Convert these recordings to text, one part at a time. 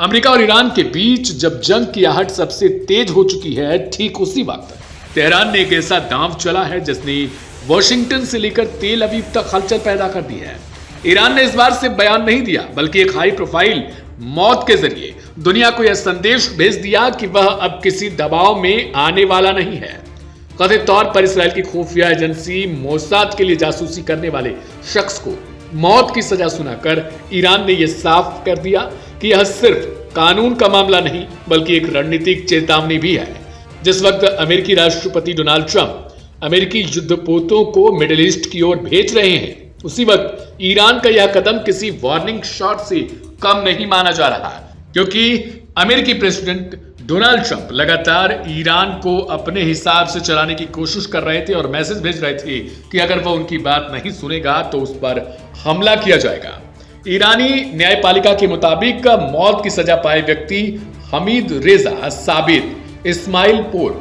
America और Iran के बीच जब जंग की आहट सबसे तेज हो चुकी है, ठीक उसी वक्त तेहरान ने एक ऐसा दांव चला है जिसने वॉशिंगटन से लेकर तेल अवीव तक हलचल पैदा कर दी है। ईरान ने इस बार सिर्फ बयान नहीं दिया, बल्कि एक हाई प्रोफाइल मौत के जरिए दुनिया को यह संदेश भेज दिया कि वह अब किसी दबाव में आने वाला नहीं है। कथित तौर पर इसराइल की खुफिया एजेंसी मोसाद के लिए जासूसी करने वाले शख्स को मौत की सजा सुनाकर ईरान ने यह साफ कर दिया कि यह सिर्फ कानून का मामला नहीं, बल्कि एक रणनीतिक चेतावनी भी है। जिस वक्त अमेरिकी राष्ट्रपति डोनाल्ड ट्रंप अमेरिकी युद्धपोतों को मिडिल ईस्ट की ओर भेज रहे हैं, उसी वक्त ईरान का यह कदम किसी वार्निंग शॉट से कम नहीं माना जा रहा, क्योंकि अमेरिकी प्रेसिडेंट डोनाल्ड ट्रंप लगातार ईरान को अपने हिसाब से चलाने की कोशिश कर रहे थे और मैसेज भेज रहे थे कि अगर वह उनकी बात नहीं सुनेगा तो उस पर हमला किया जाएगा। ईरानी न्यायपालिका के मुताबिक मौत की सजा पाए व्यक्ति हमीद रेजा साबिर इस्माइलपुर,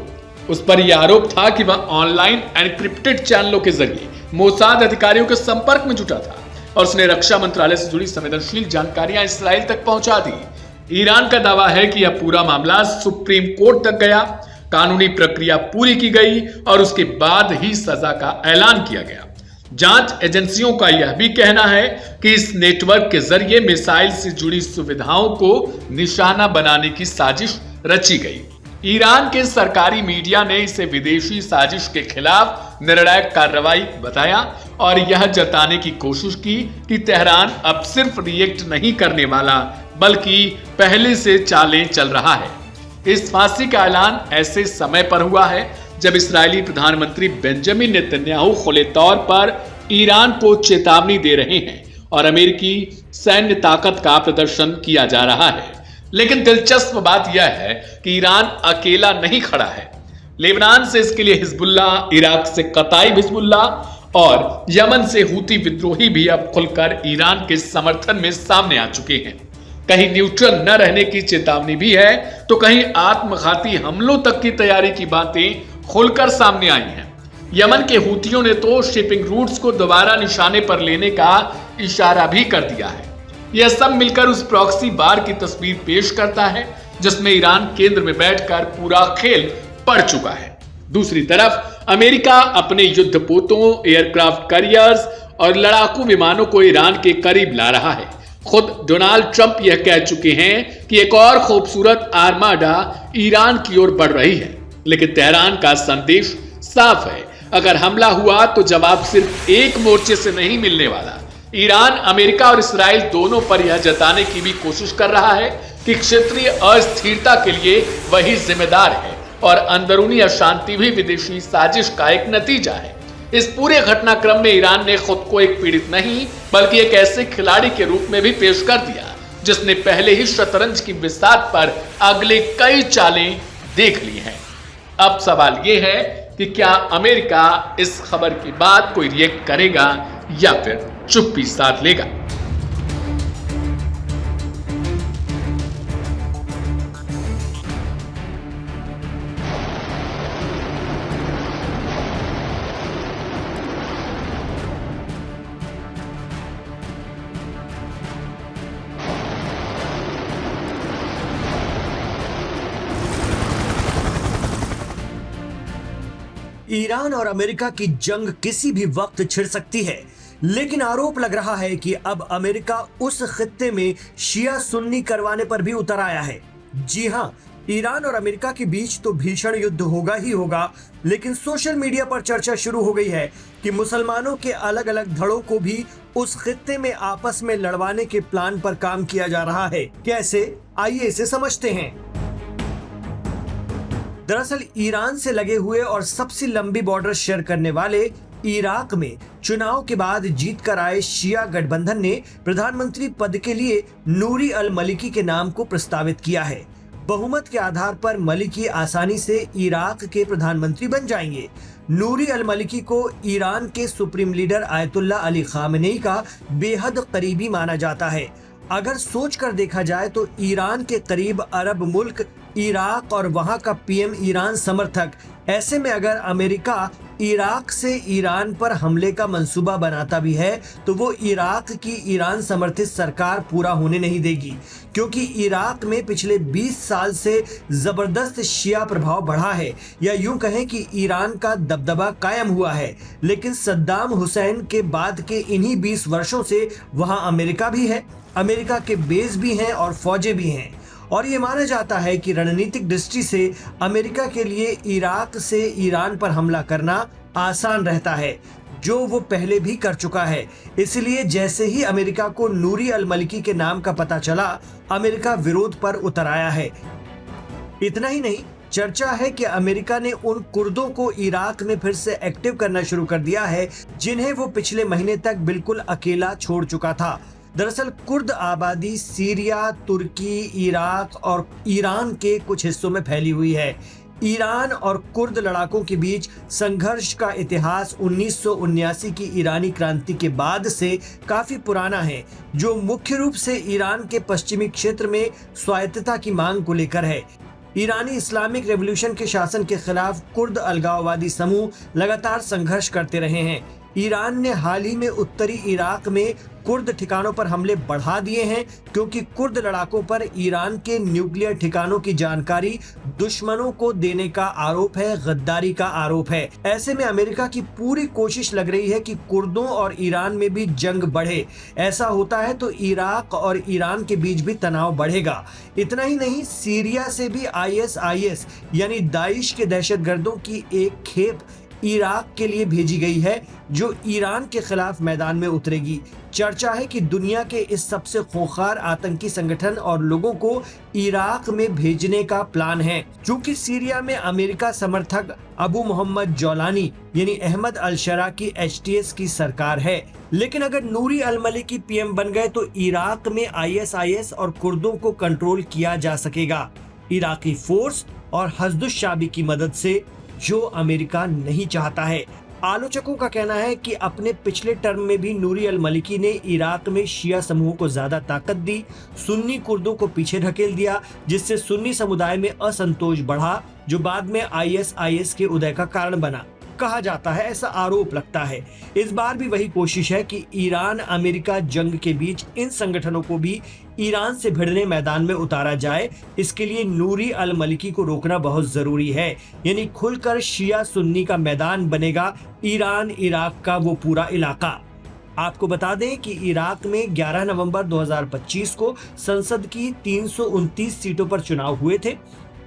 उस पर यह आरोप था कि वह ऑनलाइन एनक्रिप्टेड चैनलों के जरिए मोसाद अधिकारियों के संपर्क में जुटा था और उसने रक्षा मंत्रालय से जुड़ी संवेदनशील जानकारियां इसराइल तक पहुंचा दी। ईरान का दावा है कि यह पूरा मामला सुप्रीम कोर्ट तक गया, कानूनी प्रक्रिया पूरी की गई और उसके बाद ही सजा का ऐलान किया गया। जांच एजेंसियों का यह भी कहना है कि इस नेटवर्क के जरिए मिसाइल से जुड़ी सुविधाओं को निशाना बनाने की साजिश रची गई। ईरान के सरकारी मीडिया ने इसे विदेशी साजिश के खिलाफ निर्णायक कार्रवाई बताया और यह जताने की कोशिश की कि तेहरान अब सिर्फ रिएक्ट नहीं करने वाला, बल्कि पहले से चालें चल रहा है। इस फांसी का ऐलान ऐसे समय पर हुआ है जब इस्राएली प्रधानमंत्री बेंजामिन नेतन्याहू खुले तौर पर ईरान को चेतावनी दे रहे हैं और अमेरिकी सैन्य ताकत का प्रदर्शन किया जा रहा है। लेकिन दिलचस्प बात यह है कि ईरान अकेला नहीं खड़ा है। लेबनान से इसके लिए हिजबुल्ला, इराक से कताइब हिजबुल्ला और यमन से हूती विद्रोही भी अब खुलकर ईरान के समर्थन में सामने आ चुके हैं। कहीं न्यूट्रल न रहने की चेतावनी भी है, तो कहीं आत्मघाती हमलों तक की तैयारी की बातें खुलकर सामने आई हैं। यमन के हूतियों ने तो शिपिंग रूट्स को दोबारा निशाने पर लेने का इशारा भी कर दिया है। यह सब मिलकर उस प्रॉक्सी वार की तस्वीर पेश करता है जिसमें ईरान केंद्र में बैठकर पूरा खेल पढ़ चुका है। दूसरी तरफ अमेरिका अपने युद्धपोतों, एयरक्राफ्ट कैरियर्स और लड़ाकू विमानों को ईरान के करीब ला रहा है। खुद डोनाल्ड ट्रंप यह कह चुके हैं कि एक और खूबसूरत आर्माडा ईरान की ओर बढ़ रही है। लेकिन तेहरान का संदेश साफ है, अगर हमला हुआ तो जवाब सिर्फ एक मोर्चे से नहीं मिलने वाला। ईरान, अमेरिका और इसराइल दोनों पर यह जताने की भी कोशिश कर रहा है कि क्षेत्रीय अस्थिरता के लिए वही जिम्मेदार है और अंदरूनी अशांति भी विदेशी साजिश का एक नतीजा है। इस पूरे घटनाक्रम में ईरान ने खुद को एक पीड़ित नहीं, बल्कि एक ऐसे खिलाड़ी के रूप में भी पेश कर दिया जिसने पहले ही शतरंज की बिसात पर अगले कई चालें देख ली हैं। अब सवाल यह है कि क्या अमेरिका इस खबर के बाद कोई रिएक्ट करेगा या फिर चुप्पी साध लेगा। ईरान और अमेरिका की जंग किसी भी वक्त छिड़ सकती है, लेकिन आरोप लग रहा है कि अब अमेरिका उस खित्ते में शिया सुन्नी करवाने पर भी उतर आया है। जी हां, ईरान और अमेरिका के बीच तो भीषण युद्ध होगा ही होगा, लेकिन सोशल मीडिया पर चर्चा शुरू हो गई है कि मुसलमानों के अलग अलग धड़ों को भी उस खित्ते में आपस में लड़वाने के प्लान पर काम किया जा रहा है। कैसे, आइए इसे समझते हैं। दरअसल ईरान से लगे हुए और सबसे लंबी बॉर्डर शेयर करने वाले इराक में चुनाव के बाद जीत कर आए शिया गठबंधन ने प्रधानमंत्री पद के लिए नूरी अल मलिकी के नाम को प्रस्तावित किया है। बहुमत के आधार पर मलिकी आसानी से इराक के प्रधानमंत्री बन जाएंगे। नूरी अल मलिकी को ईरान के supreme leader ayatollah Ali Khamenei का बेहद करीबी माना जाता है। अगर सोच कर देखा जाए तो ईरान के करीब अरब मुल्क इराक और वहां का पीएम ईरान समर्थक, ऐसे में अगर अमेरिका इराक से ईरान पर हमले का मंसूबा बनाता भी है तो वो इराक की ईरान समर्थित सरकार पूरा होने नहीं देगी, क्योंकि इराक में पिछले 20 साल से जबरदस्त शिया प्रभाव बढ़ा है, या यूं कहें कि ईरान का दबदबा कायम हुआ है। लेकिन सद्दाम हुसैन के बाद के इन्हीं 20 वर्षों से वहां अमेरिका भी है, अमेरिका के बेस भी हैं और फौजें भी हैं, और ये माना जाता है कि रणनीतिक दृष्टि से अमेरिका के लिए इराक से ईरान पर हमला करना आसान रहता है, जो वो पहले भी कर चुका है। इसलिए जैसे ही अमेरिका को नूरी अल मलिकी के नाम का पता चला, अमेरिका विरोध पर उतर आया है। इतना ही नहीं, चर्चा है कि अमेरिका ने उन कुर्दों को इराक में फिर से एक्टिव करना शुरू कर दिया है जिन्हें वो पिछले महीने तक बिल्कुल अकेला छोड़ चुका था। दरअसल कुर्द आबादी सीरिया, तुर्की, इराक और ईरान के कुछ हिस्सों में फैली हुई है। ईरान और कुर्द लड़ाकों के बीच संघर्ष का इतिहास 1979 की ईरानी क्रांति के बाद से काफी पुराना है, जो मुख्य रूप से ईरान के पश्चिमी क्षेत्र में स्वायत्तता की मांग को लेकर है। ईरानी इस्लामिक रेवोल्यूशन के शासन के खिलाफ कुर्द अलगाववादी समूह लगातार संघर्ष करते रहे हैं। ईरान ने हाल ही में उत्तरी इराक में कुर्द ठिकानों पर हमले बढ़ा दिए हैं, क्योंकि कुर्द लड़ाकों पर ईरान के न्यूक्लियर ठिकानों की जानकारी दुश्मनों को देने का आरोप है, गद्दारी का आरोप है। ऐसे में अमेरिका की पूरी कोशिश लग रही है कि कुर्दों और ईरान में भी जंग बढ़े। ऐसा होता है तो इराक और ईरान के बीच भी तनाव बढ़ेगा। इतना ही नहीं, सीरिया से भी ISIS यानी दाइश के दहशतगर्दों की एक खेप इराक के लिए भेजी गई है, जो ईरान के खिलाफ मैदान में उतरेगी। चर्चा है कि दुनिया के इस सबसे खूंखार आतंकी संगठन और लोगों को इराक में भेजने का प्लान है। चूंकि सीरिया में अमेरिका समर्थक अबू मोहम्मद जौलानी यानी अहमद अल शरा की HTS की सरकार है, लेकिन अगर नूरी अल मलिकी PM बन गए तो इराक में ISIS और कुर्दों को कंट्रोल किया जा सकेगा, इराकी फोर्स और हस्दुश शाबी की मदद से, जो अमेरिका नहीं चाहता है। आलोचकों का कहना है कि अपने पिछले टर्म में भी नूरी अल मलिकी ने इराक में शिया समूहों को ज्यादा ताकत दी, सुन्नी कुर्दों को पीछे ढकेल दिया, जिससे सुन्नी समुदाय में असंतोष बढ़ा, जो बाद में ISIS के उदय का कारण बना। कहा जाता है, ऐसा आरोप लगता है। इस बार भी वही कोशिश है कि ईरान अमेरिका जंग के बीच इन संगठनों को भी ईरान से भिड़ने मैदान में उतारा जाए। इसके लिए नूरी अल मलिकी को रोकना बहुत जरूरी है, यानी खुलकर शिया सुन्नी का मैदान बनेगा ईरान इराक का वो पूरा इलाका। आपको बता दें कि इराक में 11 नवंबर 2025 को संसद की 329 सीटों पर चुनाव हुए थे।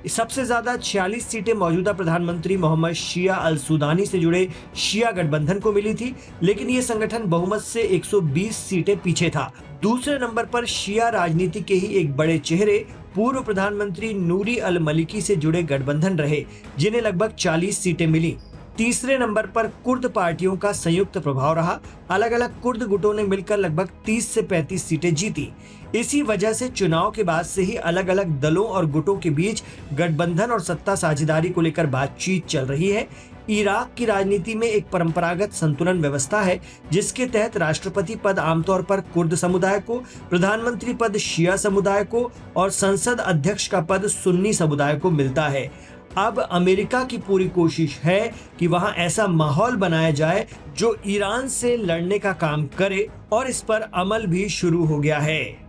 सबसे ज्यादा 46 सीटें मौजूदा प्रधानमंत्री मोहम्मद शिया अल सुदानी से जुड़े शिया गठबंधन को मिली थी, लेकिन ये संगठन बहुमत से 120 सीटें पीछे था। दूसरे नंबर पर शिया राजनीति के ही एक बड़े चेहरे पूर्व प्रधानमंत्री नूरी अल मलिकी से जुड़े गठबंधन रहे, जिन्हें लगभग 40 सीटें मिली। तीसरे नंबर पर कुर्द पार्टियों का संयुक्त प्रभाव रहा। अलग अलग कुर्द गुटों ने मिलकर लगभग 30 से 35 सीटें जीती। इसी वजह से चुनाव के बाद से ही अलग अलग दलों और गुटों के बीच गठबंधन और सत्ता साझेदारी को लेकर बातचीत चल रही है। इराक की राजनीति में एक परंपरागत संतुलन व्यवस्था है, जिसके तहत राष्ट्रपति पद आमतौर पर कुर्द समुदाय को, प्रधानमंत्री पद शिया समुदाय को और संसद अध्यक्ष का पद सुन्नी समुदाय को मिलता है। अब अमेरिका की पूरी कोशिश है कि वहां ऐसा माहौल बनाया जाए जो ईरान से लड़ने का काम करे, और इस पर अमल भी शुरू हो गया है।